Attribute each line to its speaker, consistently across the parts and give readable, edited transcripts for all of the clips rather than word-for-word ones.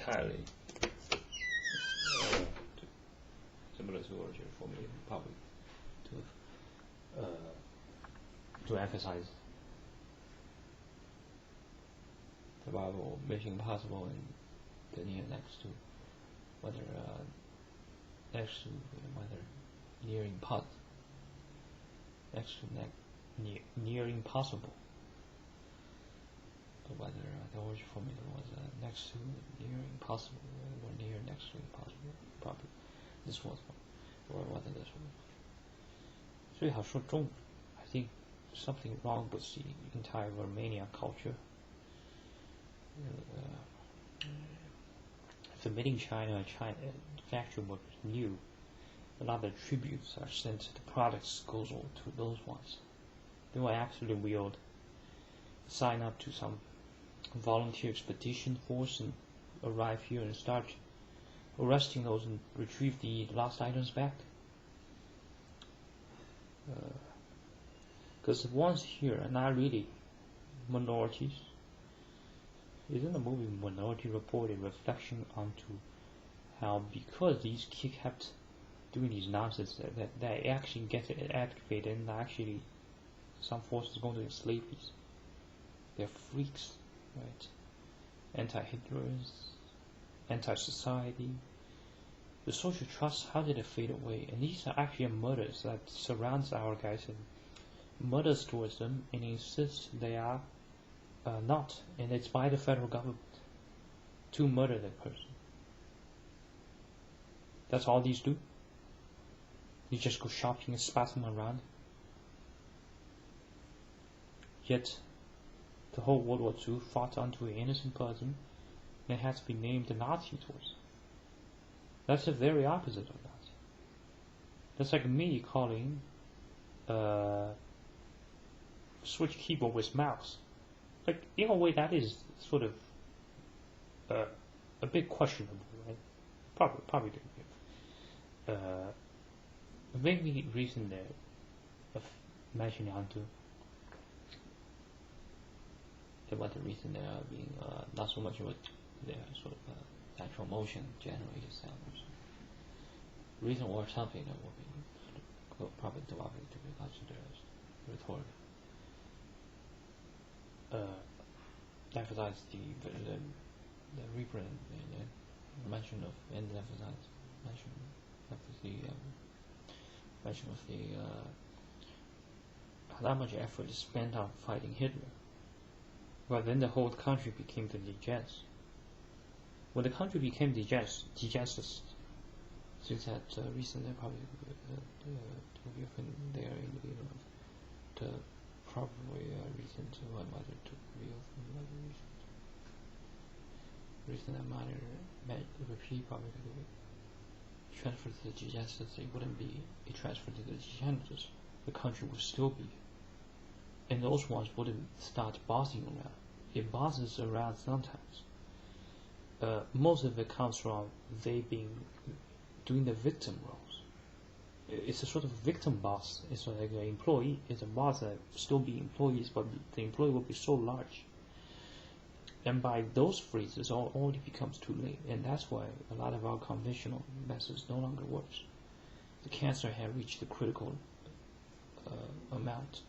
Speaker 1: entirely similar to origin for me, probably to emphasize survival, mission impossible, and the near next to whether next to whether near impossible, next to near impossible. But whether the origin formula was next to near impossible or near next to impossible, probably this was one, or whether this one. 最好说中文 I think something wrong with the entire Romania culture. The made in China factory workers knew a lot of tributes are sent to the products goes on to those ones. They were actually will sign up to some volunteer expedition force and arrive here and start arresting those and retrieve the lost items back. Because the ones here are not really minorities. Isn't the movie Minority Report a reflection onto how because these kids kept doing these nonsense that they actually get activated and actually some forces going to enslave these? They're freaks, right? Anti-Hitlers, anti-society. The social trust, how did it fade away? And these are actually murders that surrounds our guys and murders towards them and insists they are not, and it's by the federal government to murder that person. That's all these do. You just go shopping and spot them around. Yet, the whole World War II fought onto an innocent person and it had to be named the Nazi towards. That's the very opposite of that. That's like me calling switch keyboard with mouse. Like, in a way, that is sort of a bit questionable, right? Probably the main reason there of mentioning onto about the reason there being not so much about their sort of natural motion generated sound or something. Reason or something that will be probably derogatory to be considered as rhetorical. Emphasize the reprint and mention of and emphasize mention of the how much effort is spent on fighting Hitler. Well, then the whole country became the degens. When the country became degens, since that recently probably there in the middle of the probably recent one mother took real from another recent matter repeat probably transferred to the degens, it wouldn't be a transfer to the degens. The country would still be, and those ones wouldn't start bossing around. It bosses around sometimes. Most of it comes from they being doing the victim roles. It's a sort of victim boss. It's like an employee. It's a boss that still be employees, but the employee will be so large. And by those phrases, already becomes too late. And that's why a lot of our conventional methods no longer works. The cancer had reached the critical amount.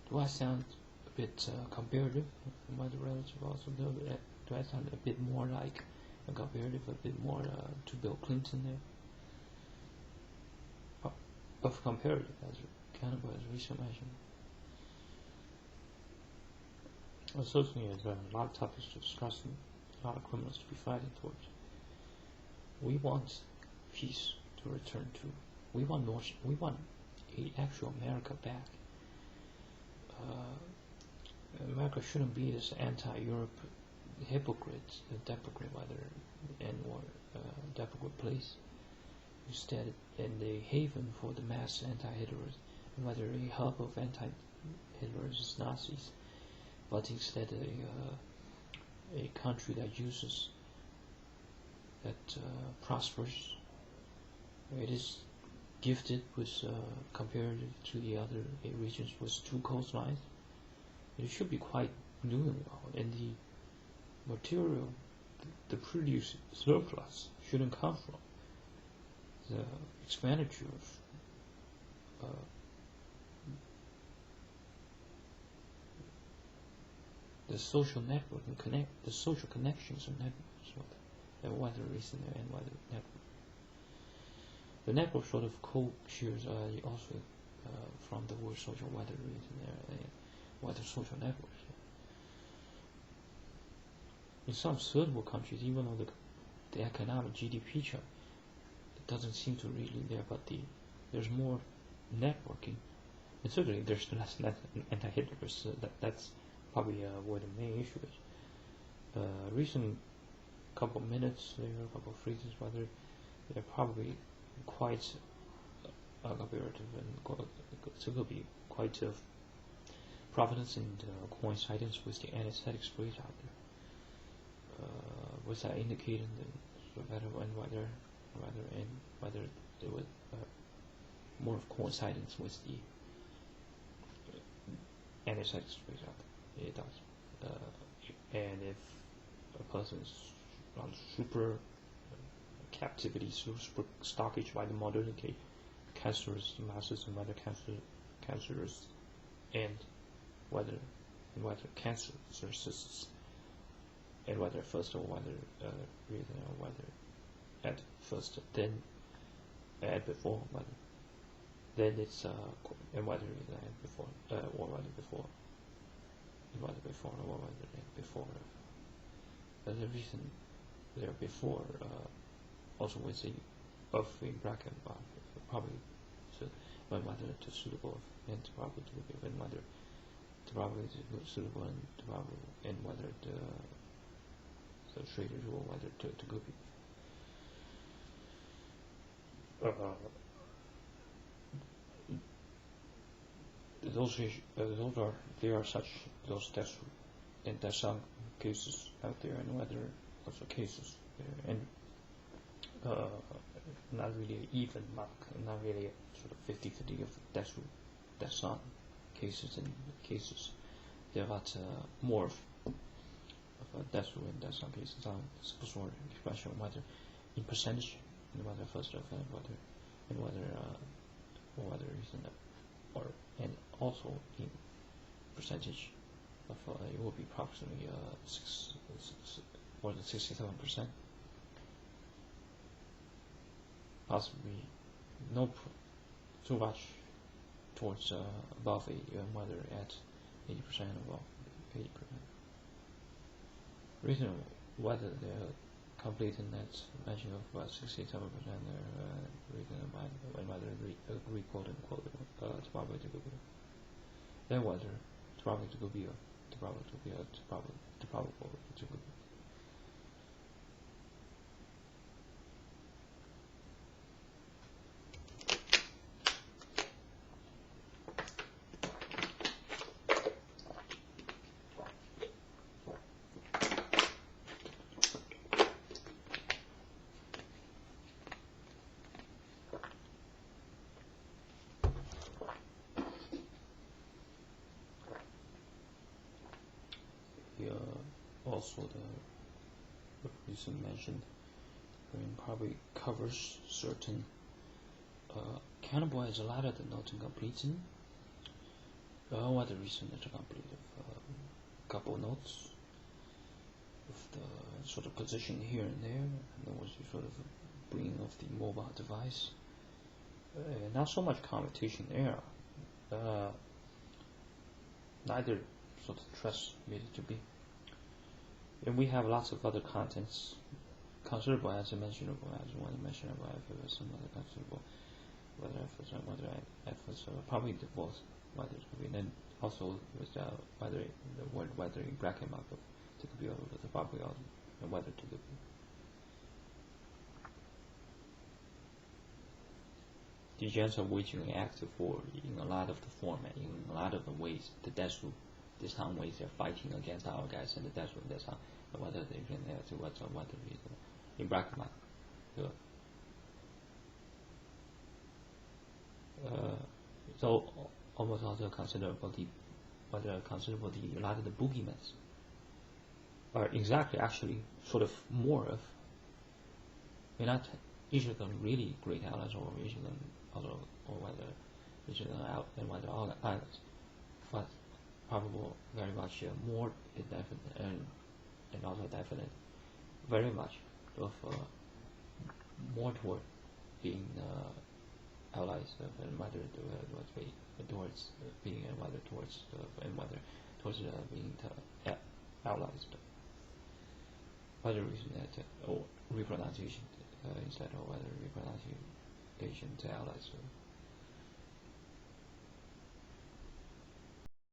Speaker 1: Do I sound a bit comparative? Am I the relative also? Do I sound a bit more like a comparative, a bit more to Bill Clinton there? Of comparative, as kind of as recent mentioned. Certainly, there's a lot of topics to discuss and a lot of criminals to be fighting towards. We want peace to return to. We want a actual America back. America shouldn't be this anti-Europe hypocrite, hypocrite place. Instead, in the haven for the mass anti-Hitlers, whether a hub of anti-Hitlers Nazis, but instead a country that uses, that prospers. It is gifted with, compared to the other regions, with 2 coastlines. It should be quite new and the material the produced surplus shouldn't come from the expenditure of the social network and the social connections of networks, whether recent and whether network. The network sort of co-shares also from the word social, whether recent and whether social networks. In some third world countries, even though the economic GDP chart doesn't seem to really there, but there's more networking, and certainly there's less anti-Hitler's. That's probably where the main issue is. Recent couple of minutes there, a couple of phrases, whether they're probably quite cooperative and it will be quite providence and coincidence with the anesthetic phrase out there. Was that indicating whether there was more of coincidence with the anesthetic phrase out there? It does. And if a person's on super captivity, super stockage by the modernity, cancerous masses and whether cancerous and whether cancer cysts and whether first or whether reason or whether at first then at before whether then it's and whether at before or whether before and whether before or whether before the reason there before also with the of in bracket probably so when whether to suitable and to probably to be when whether to probably to suitable and to probably and whether the traders or whether to go be there are such those tests and there's some cases out there and whether also cases there and not really an even mark, not really a sort of 50-50 of that's some cases and cases. There are more of that's and that's some cases on sort of expression whether in percentage and whether first of and whether reason or and also in percentage of it will be approximately 67%. Possibly no too much towards above 80 and whether at 80% above 80%. Reason whether they're complete in that mention of 67% there reason and whether agree quote unquote it's probably to go be then whether it's probably to go be to probably to be to probably to probable to go be. Also the reason mentioned probably covers certain cannibalize a lot of the notes incompletion. What the reason that complete of couple of notes of the sort of position here and there, and there was sort of bringing of the mobile device. Not so much commutation there. Neither sort of transmitted to be. And we have lots of other contents considerable as mentionable as one mentionable if some other considerable whether efforts probably the both whether it could be then also with whether the word whether in bracket mark of to be over the probably and whether to be the chance of which you can act for in a lot of the format, in a lot of the ways the death this time ways they're fighting against our guys and the death that's how whether they can to what's what the reason in bracket mark. So almost also considerable the a lot of the boogeymen are exactly actually sort of more of, we're not each of them really great allies, or each of them also, or whether each of them out and whether all allies, but probable very much more indefinite and also definite, very much of more toward being allies, and whether towards being, and whether towards being allies. Whether repronunciation instead of whether repronunciation to allies.